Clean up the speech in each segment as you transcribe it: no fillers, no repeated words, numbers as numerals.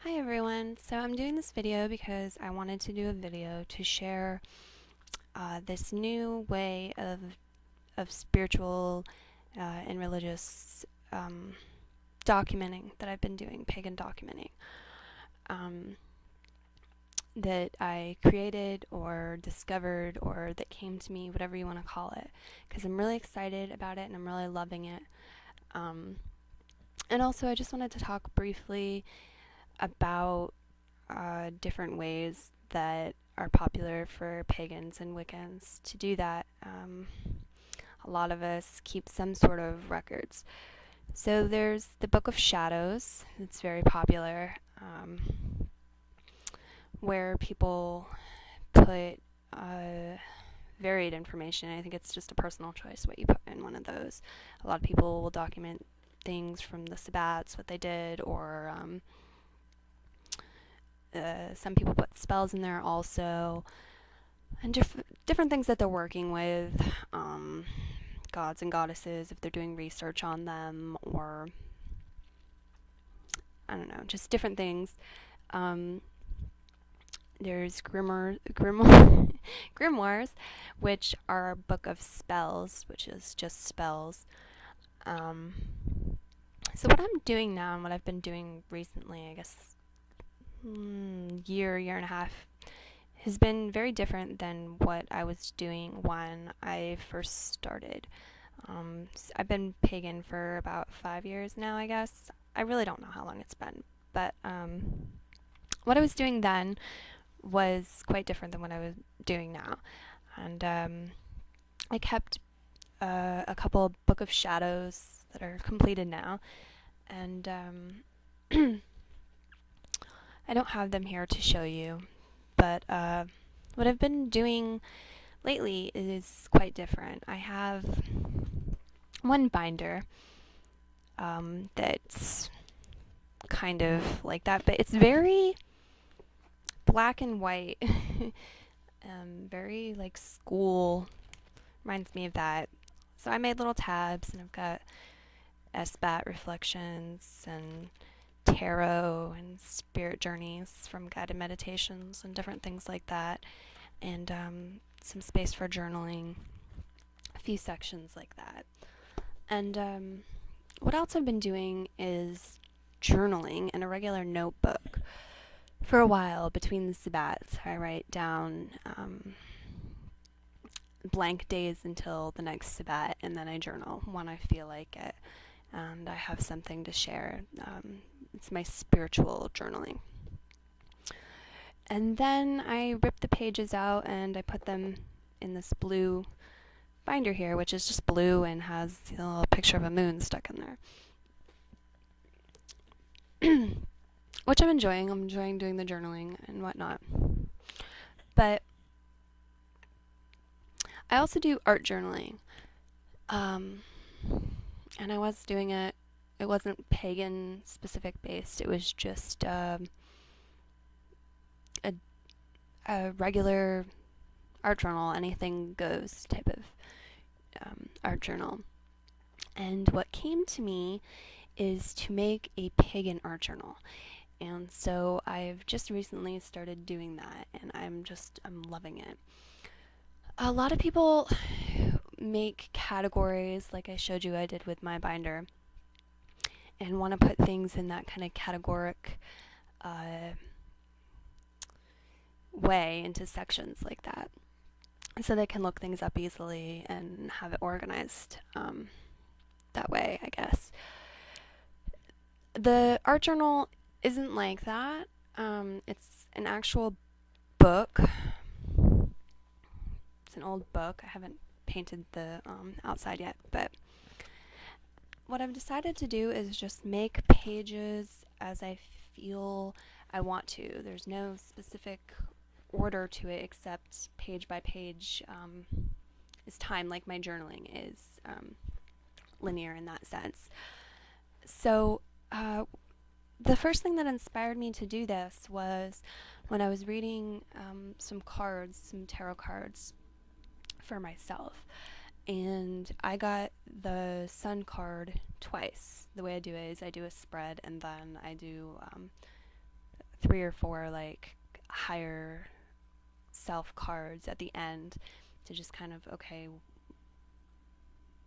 Hi everyone, so I'm doing this video because I wanted to do a video to share this new way of spiritual and religious documenting that I've been doing, pagan documenting, that I created or discovered or that came to me, whatever you want to call it, because I'm really excited about it and I'm really loving it. And also I just wanted to talk briefly about different ways that are popular for pagans and Wiccans to do that. A lot of us keep some sort of records. So there's the Book of Shadows, it's very popular, where people put varied information. I think it's just a personal choice what you put in one of those. A lot of people will document things from the Sabbats, what they did, or some people put spells in there also, and different things that they're working with, gods and goddesses, if they're doing research on them, or I don't know, just different things. There's Grimoires, which are a book of spells, which is just spells. So what I'm doing now, and what I've been doing recently, I guess year and a half, has been very different than what I was doing when I first started. I've been pagan for about 5 years now, I guess. I really don't know how long it's been, but what I was doing then was quite different than what I was doing now. And I kept a couple of Book of Shadows that are completed now, and I don't have them here to show you, but what I've been doing lately is quite different. I have one binder that's kind of like that, but it's very black and white, very like school, reminds me of that. So I made little tabs, and I've got SBAT reflections and tarot and spirit journeys from guided meditations and different things like that, and some space for journaling, a few sections like that. And what else I've been doing is journaling in a regular notebook. For a while, between the Sabbats, I write down blank days until the next Sabbat, and then I journal when I feel like it, and I have something to share. It's my spiritual journaling. And then I rip the pages out and I put them in this blue binder here, which is just blue and has a little picture of a moon stuck in there. Which I'm enjoying. I'm enjoying doing the journaling and whatnot. But I also do art journaling. And I was doing it, it wasn't pagan specific based, it was just a regular art journal, anything goes type of art journal. And what came to me is to make a pagan art journal. And so I've just recently started doing that, and I'm loving it. A lot of people make categories like I showed you I did with my binder, and want to put things in that kind of categoric way into sections like that, so they can look things up easily and have it organized that way, I guess. The art journal isn't like that. It's an actual book. It's an old book. I haven't painted the outside yet, but what I've decided to do is just make pages as I feel I want to. There's no specific order to it, except page by page is time, like my journaling is linear in that sense. So the first thing that inspired me to do this was when I was reading some tarot cards for myself. And I got the sun card twice. The way I do it is I do a spread, and then I do 3 or 4 like higher self cards at the end to just kind of, okay,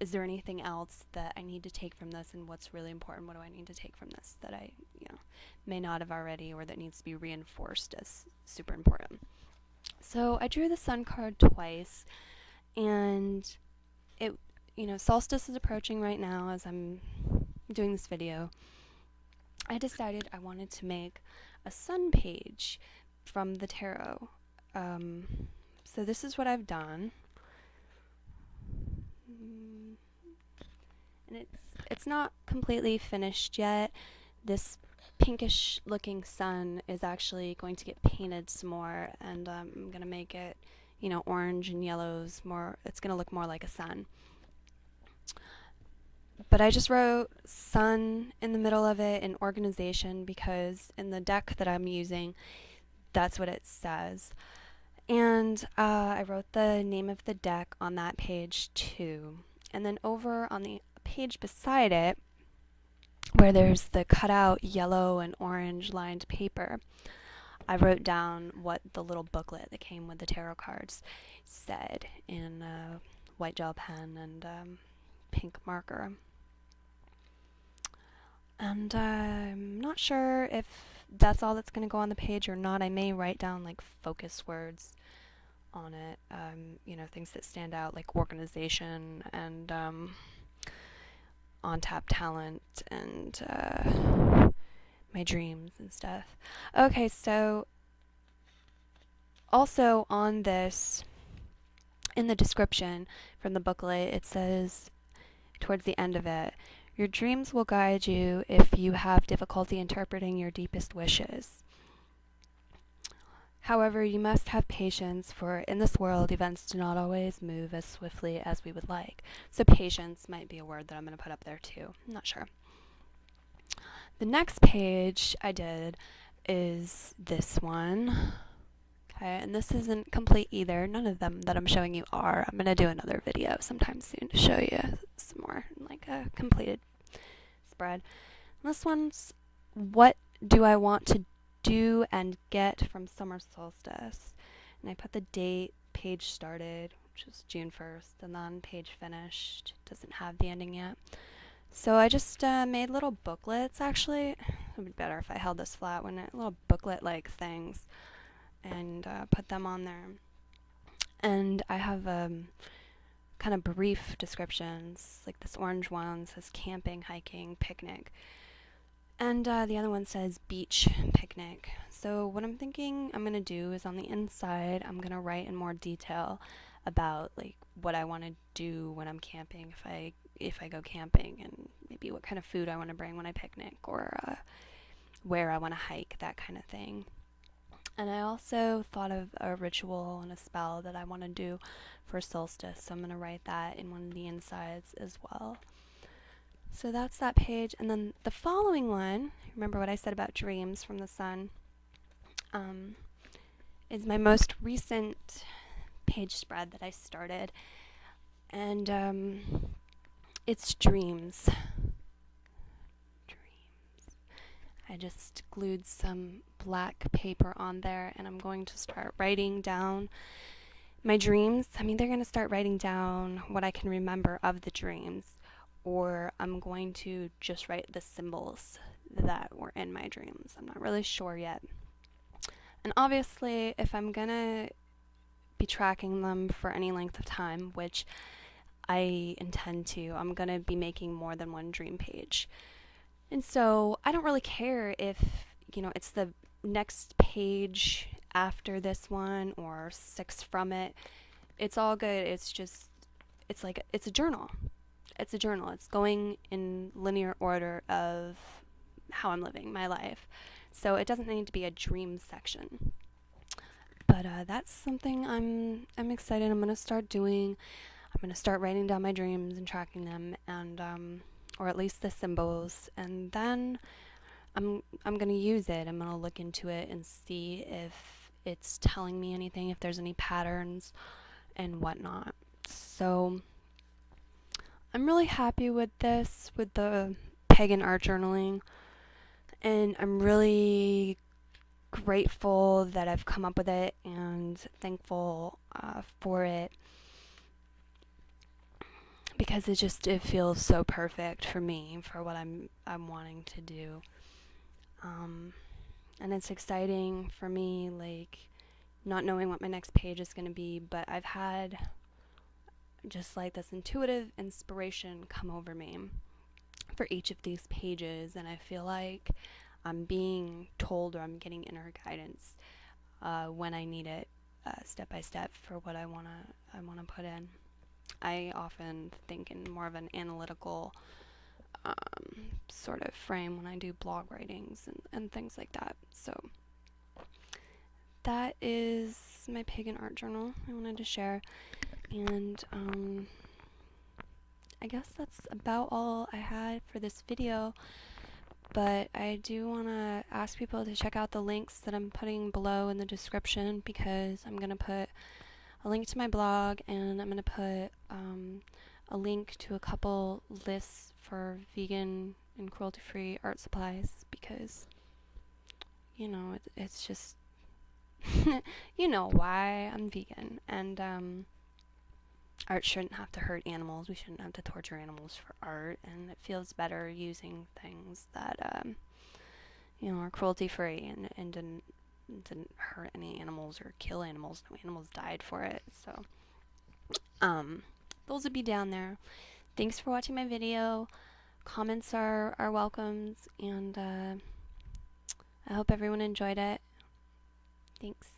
is there anything else that I need to take from this, and what's really important? What do I need to take from this that I, may not have already, or that needs to be reinforced as super important? So I drew the sun card twice, and it, solstice is approaching right now as I'm doing this video. I decided I wanted to make a sun page from the tarot. So this is what I've done. And it's not completely finished yet. This pinkish looking sun is actually going to get painted some more, and I'm going to make it, orange and yellows more. It's going to look more like a sun. But I just wrote sun in the middle of it in organization because in the deck that I'm using, that's what it says. And I wrote the name of the deck on that page too. And then over on the page beside it, where there's the cutout yellow and orange lined paper, I wrote down what the little booklet that came with the tarot cards said in white gel pen and pink marker. And I'm not sure if that's all that's going to go on the page or not. I may write down like focus words on it, things that stand out like organization and on-tap talent and my dreams and stuff. Okay, so also on this, in the description from the booklet, it says towards the end of it, your dreams will guide you if you have difficulty interpreting your deepest wishes. However, you must have patience, for in this world, events do not always move as swiftly as we would like. So patience might be a word that I'm going to put up there too. I'm not sure. The next page I did is this one. Okay, and this isn't complete either. None of them that I'm showing you are. I'm going to do another video sometime soon to show you some more, like a completed spread. This one's what do I want to do and get from summer solstice. And I put the date, page started, which was June 1st, and then page finished. Doesn't have the ending yet. So I just made little booklets, actually. It would be better if I held this flat, wouldn't it? Little booklet-like things. And put them on there. And I have kind of brief descriptions, like this orange one says camping, hiking, picnic. And the other one says beach, picnic. So what I'm thinking I'm going to do is on the inside, I'm going to write in more detail about like what I want to do when I'm camping, if I go camping, and maybe what kind of food I want to bring when I picnic, or where I want to hike, that kind of thing. And I also thought of a ritual and a spell that I want to do for solstice, so I'm going to write that in one of the insides as well. So that's that page. And then the following one, remember what I said about dreams from the sun, is my most recent page spread that I started. And it's dreams. I just glued some black paper on there, and I'm going to start writing down my dreams. I mean, they're going to start writing down what I can remember of the dreams, or I'm going to just write the symbols that were in my dreams. I'm not really sure yet. And obviously, if I'm going to be tracking them for any length of time, which I intend to, I'm going to be making more than one dream page. And so I don't really care if, it's the next page after this one or 6 from it. It's all good. It's just, it's a journal. It's a journal. It's going in linear order of how I'm living my life. So it doesn't need to be a dream section. But that's something I'm excited. I'm going to start doing. I'm going to start writing down my dreams and tracking them, and or at least the symbols, and then I'm going to use it. I'm going to look into it and see if it's telling me anything, if there's any patterns and whatnot. So I'm really happy with this, with the Pagan Art Journaling, and I'm really grateful that I've come up with it and thankful for it, because it feels so perfect for me, for what I'm wanting to do. And it's exciting for me, like, not knowing what my next page is going to be, but I've had just like this intuitive inspiration come over me for each of these pages, and I feel like I'm being told, or I'm getting inner guidance when I need it, step by step, for what I wanna put in. I often think in more of an analytical sort of frame when I do blog writings and things like that. So that is my Pagan Art Journal I wanted to share, and I guess that's about all I had for this video. But I do want to ask people to check out the links that I'm putting below in the description, because I'm going to put a link to my blog, and I'm going to put a link to a couple lists for vegan and cruelty-free art supplies, because, you know, it's just, you know why I'm vegan, and art shouldn't have to hurt animals. We shouldn't have to torture animals for art, and it feels better using things that are cruelty-free and didn't hurt any animals or kill animals. No animals died for it. So those would be down there. Thanks for watching my video. Comments are welcomes, and I hope everyone enjoyed it. Thanks.